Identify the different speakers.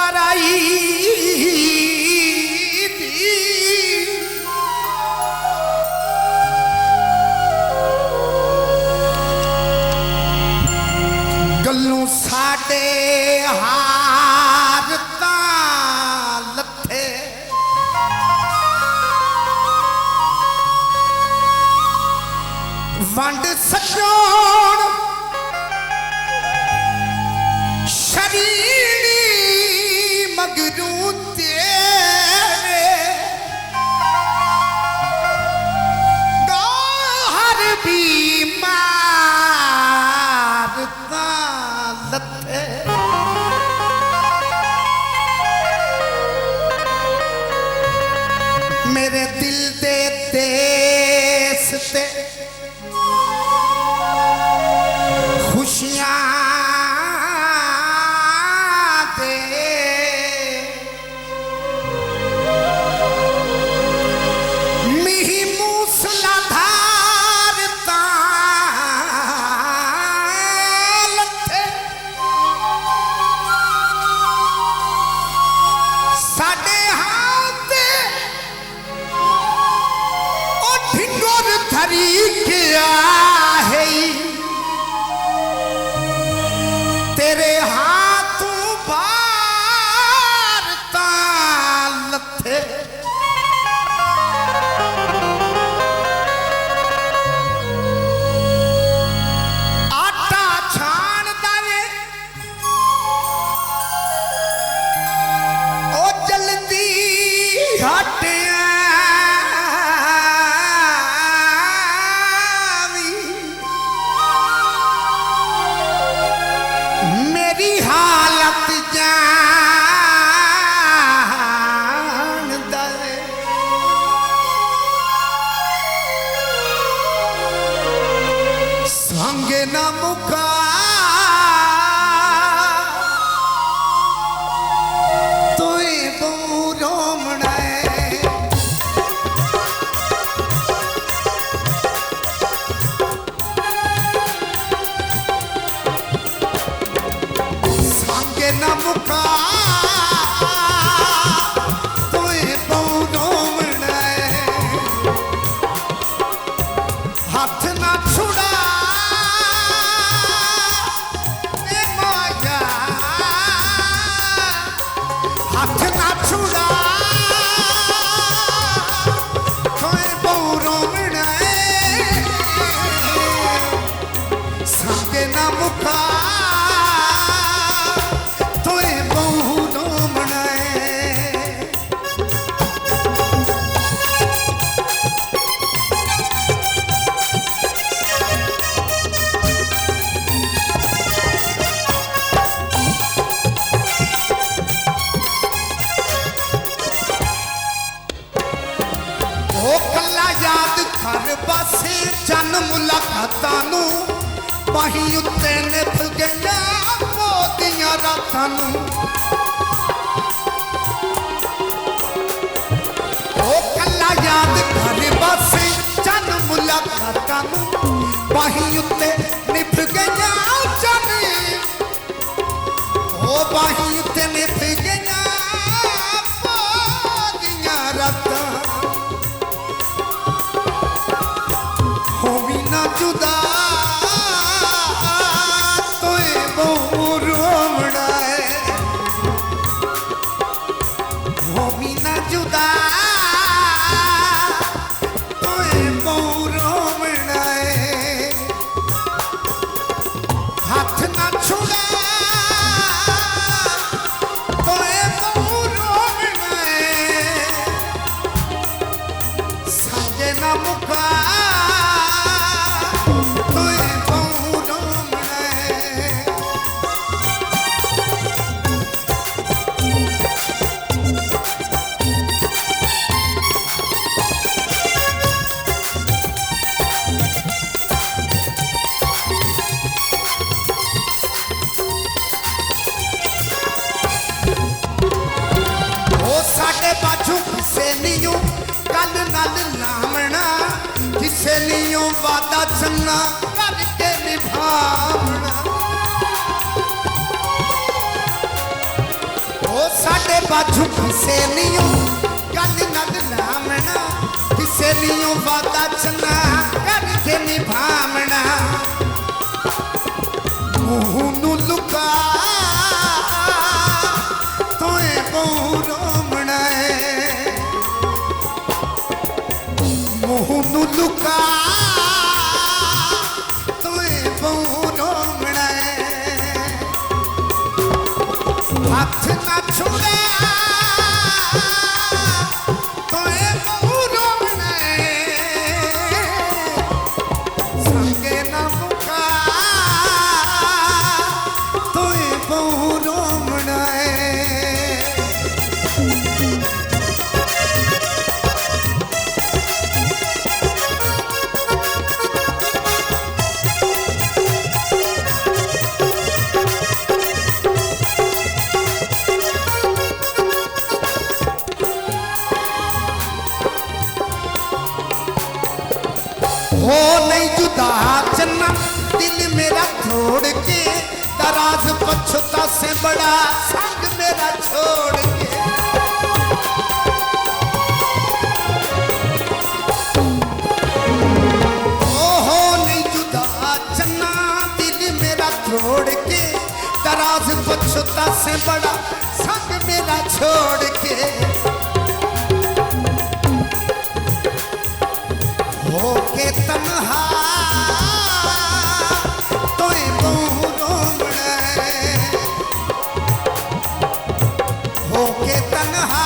Speaker 1: पराई गल्लों साडे हार तां लथे वंड सजोण शरीरी मगरू तेरे हर बीमार लथे मेरे दिल दे देस ते खुशियां दे मिही मूसलाधार तां लथे साडे हाथ ओ ढिंगोर धरी गया है तेरे हाथों बार तां लथे आटा छान दाए ओ जल्दी हटिया मेरी हालत जान दे संग न मुका तुई बूरो मनाए न मुका तुई बूरो मनाए हाथ ना छुड़ा माया हाथ ना छुड़ा तुई बूरो मनाए संग न मुका याद कर बसे जन मुलाकातां नूं बाही उत्ते निभ गईयां मोदियां रातां नूं ओ कल्ला याद कर बसे जन मुलाकातां नूं बाही उत्ते निभ गईयां जन ओ बाही उत्ते निभ गईयां मोदियां रातां होवी ना जुदा तोए बूरो मनाए होवी ना जुदा तोए बूरो मनाए हाथ ना छुड़ा तोए बूरो मनाए संगे ना मुका बाजू किसे नहीं कल नल लावना किसे नहीं वादा चलना करके निभावना ओ साडे बाजू किसे नियो गल नल लामना किसे नियो वादा चना करके निभावना मुंह नू लुका तोए बहु रोमना मुंह नू लुका तोए बहु रोमना हाथ ना छुड़े तोए बहु रोमना संगे ना मुका तोए बहु रोमना हो नहीं जुदा चन्ना दिल मेरा छोड़ के दराज पछता से बड़ा संग मेरा छोड़ के हो नहीं जुदा चन्ना दिल मेरा छोड़ के दराज पछता से बड़ा संग मेरा छोड़ के होके तन्हा तोए बहु रोमना होके तन्हा